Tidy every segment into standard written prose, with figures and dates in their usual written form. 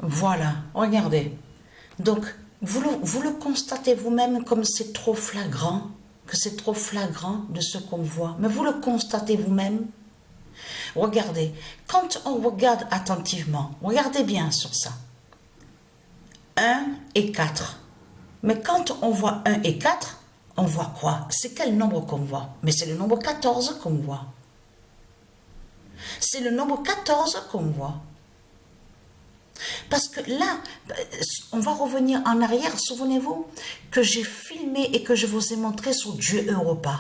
Voilà, regardez. Donc, vous le constatez vous-même comme c'est trop flagrant, que c'est trop flagrant de ce qu'on voit. Mais vous le constatez vous-même. Regardez, quand on regarde attentivement, regardez bien sur ça. 1 et 4. Mais quand on voit 1 et 4, on voit quoi? C'est quel nombre qu'on voit? Mais c'est le nombre 14 qu'on voit. C'est le nombre 14 qu'on voit. Parce que là, on va revenir en arrière, souvenez-vous, que j'ai filmé et que je vous ai montré sur Dieu Europa.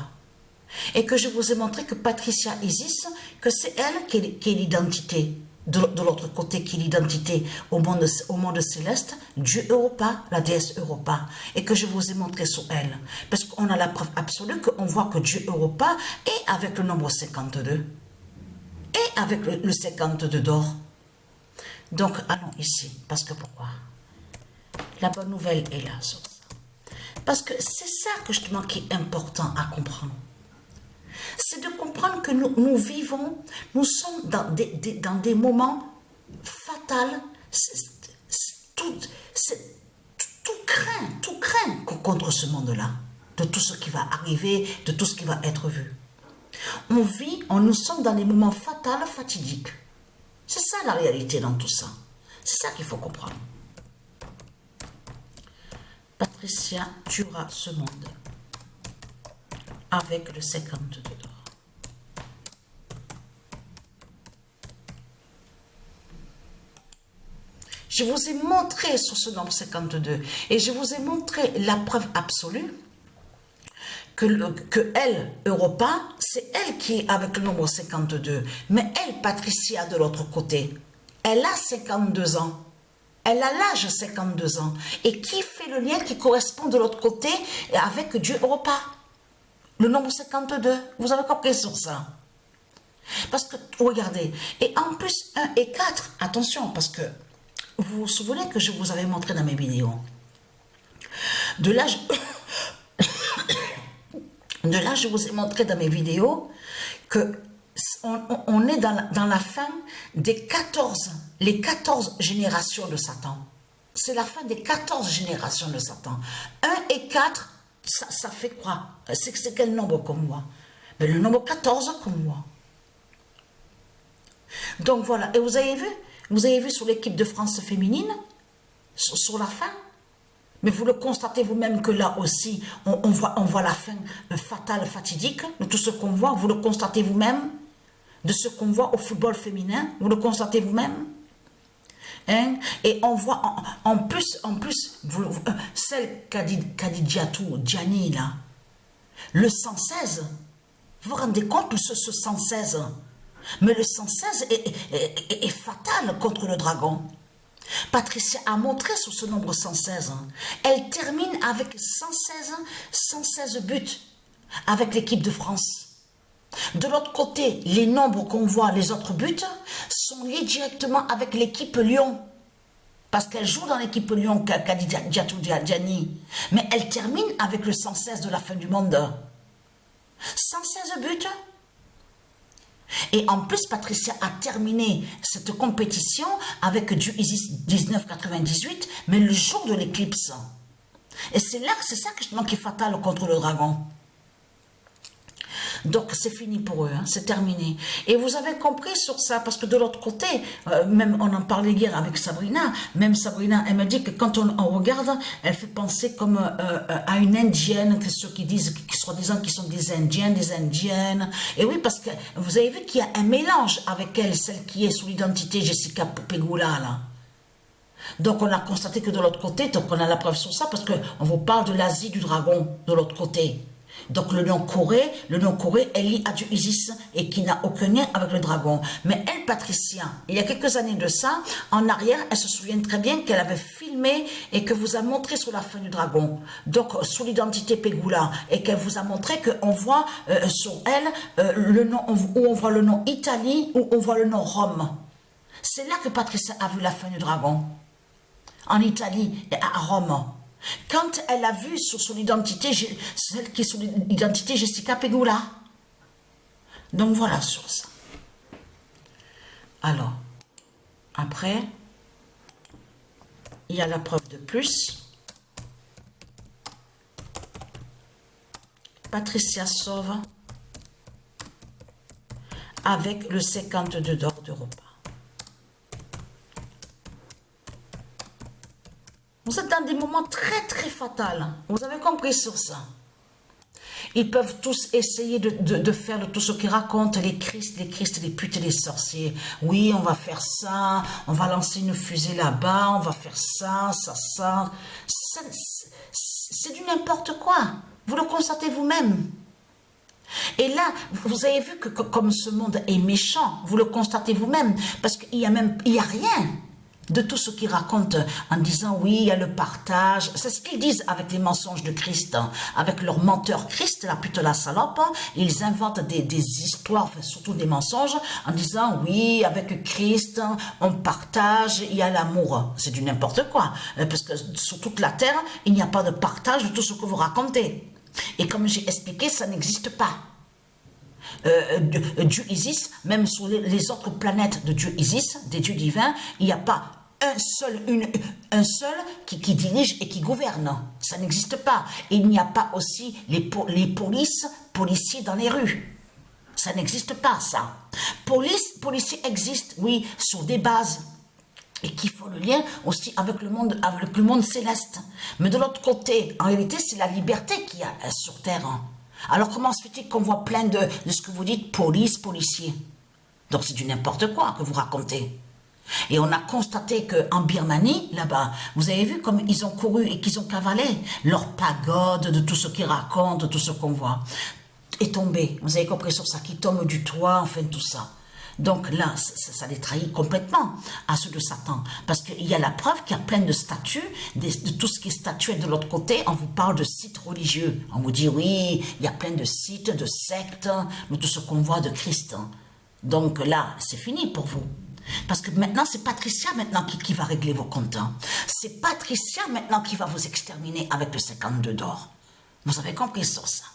Et que je vous ai montré que Patricia Isis, que c'est elle qui est l'identité. De l'autre côté, qui est l'identité au monde céleste, Dieu Europa, la déesse Europa. Et que je vous ai montré sur elle. Parce qu'on a la preuve absolue qu'on voit que Dieu Europa est avec le nombre 52. Et avec le 52 d'or. Donc, allons ici. Parce que pourquoi? La bonne nouvelle est là sur ça. Parce que c'est ça que justement qui est important à comprendre. C'est de comprendre que nous vivons, nous sommes dans des moments fatals. Tout craint contre ce monde-là, de tout ce qui va arriver, de tout ce qui va être vu. Nous sommes dans des moments fatals, fatidiques. C'est ça la réalité dans tout ça. C'est ça qu'il faut comprendre. Patricia tuera ce monde avec le 52 d'or. Je vous ai montré sur ce nombre 52 et je vous ai montré la preuve absolue que elle, Europa, c'est elle qui est avec le nombre 52. Mais elle, Patricia, de l'autre côté, elle a 52 ans. Elle a l'âge 52 ans. Et qui fait le lien qui correspond de l'autre côté avec Dieu Europa? Le nombre 52. Vous avez compris sur ça? Parce que, regardez, et en plus 1 et 4, attention, parce que vous vous souvenez que je vous avais montré dans mes vidéos. De l'âge... De là, je vous ai montré dans mes vidéos que on est dans la fin des 14, les 14 générations de Satan. C'est la fin des 14 générations de Satan. 1 et 4, ça fait quoi? C'est quel nombre qu'on voit? Mais le nombre 14 qu'on voit. Donc voilà, et vous avez vu sur l'équipe de France féminine, sur la fin? Mais vous le constatez vous-même que là aussi, on voit la fin fatale, fatidique de tout ce qu'on voit. Vous le constatez vous-même de ce qu'on voit au football féminin. Vous le constatez vous-même. Hein? Et on voit en plus celle qu'a dit Gianni là, le 116. Vous vous rendez compte de ce 116? Mais le 116 est fatal contre le dragon. Patricia a montré sur ce nombre 116. Elle termine avec 116 buts avec l'équipe de France. De l'autre côté, les nombres qu'on voit, les autres buts, sont liés directement avec l'équipe Lyon. Parce qu'elle joue dans l'équipe Lyon, Gianni. Mais elle termine avec le 116 de la fin du monde. 116 buts. Et en plus, Patricia a terminé cette compétition avec du Isis 1998, mais le jour de l'éclipse. Et c'est ça qui est fatal contre le dragon. Donc c'est fini pour eux, hein, c'est terminé. Et vous avez compris sur ça, parce que de l'autre côté, même on en parlait hier avec Sabrina, même Sabrina, elle me dit que quand on regarde, elle fait penser comme à une indienne, que ceux qui disent, qui soi-disant qui sont des indiens, des indiennes. Et oui, parce que vous avez vu qu'il y a un mélange avec elle, celle qui est sous l'identité Jessica Pegula, là. Donc on a constaté que de l'autre côté, donc on a la preuve sur ça, parce qu'on vous parle de l'Asie du dragon, de l'autre côté. Donc le nom Corée, elle lie à du Isis et qui n'a aucun lien avec le dragon. Mais elle, Patricia, il y a quelques années de ça, en arrière, elle se souvient très bien qu'elle avait filmé et que vous a montré sur la fin du dragon. Donc sous l'identité Pegula, et qu'elle vous a montré qu'on voit sur elle le nom, où on voit le nom Italie, où on voit le nom Rome. C'est là que Patricia a vu la fin du dragon. En Italie et à Rome. Quand elle a vu sur son identité, celle qui est sur l'identité Jessica Pegula. Donc voilà sur ça. Alors, après, il y a la preuve de plus. Patricia sauve avec le 52 d'or de repas. Vous êtes dans des moments très très fatals. Vous avez compris sur ça. Ils peuvent tous essayer de faire tout ce qu'ils racontent, les Christ, les putes et les sorciers. Oui, on va faire ça, on va lancer une fusée là-bas, on va faire ça. C'est du n'importe quoi. Vous le constatez vous-même. Et là, vous avez vu que comme ce monde est méchant, vous le constatez vous-même, parce qu'il y a rien de tout ce qu'ils racontent en disant oui, il y a le partage. C'est ce qu'ils disent avec les mensonges de Christ, hein, avec leur menteur Christ, la pute la salope. Hein, ils inventent des histoires, enfin, surtout des mensonges, en disant oui, avec Christ, hein, on partage, il y a l'amour. C'est du n'importe quoi, parce que sur toute la terre, il n'y a pas de partage de tout ce que vous racontez. Et comme j'ai expliqué, ça n'existe pas. Dieu Isis, même sur les autres planètes de Dieu Isis, des dieux divins, il n'y a pas un seul qui dirige et qui gouverne. Ça n'existe pas. Et il n'y a pas aussi les policiers dans les rues. Ça n'existe pas, ça. Policiers existent, oui, sur des bases. Et qui font le lien aussi avec le monde céleste. Mais de l'autre côté, en réalité, c'est la liberté qu'il y a sur Terre. Alors comment se fait-il qu'on voit plein de ce que vous dites, policiers? Donc c'est du n'importe quoi que vous racontez. Et on a constaté qu'en Birmanie, là-bas, vous avez vu comme ils ont couru et qu'ils ont cavalé leur pagode de tout ce qu'ils racontent, de tout ce qu'on voit, est tombé. Vous avez compris sur ça, qui tombe du toit, enfin tout ça. Donc là, ça les trahit complètement à ceux de Satan. Parce qu'il y a la preuve qu'il y a plein de statues, de tout ce qui est statué de l'autre côté. On vous parle de sites religieux. On vous dit, oui, il y a plein de sites, de sectes, de tout ce qu'on voit de Christ. Donc là, c'est fini pour vous. Parce que maintenant, c'est Patricia maintenant qui va régler vos comptes. C'est Patricia maintenant qui va vous exterminer avec le 52 d'or. Vous avez compris sur ça.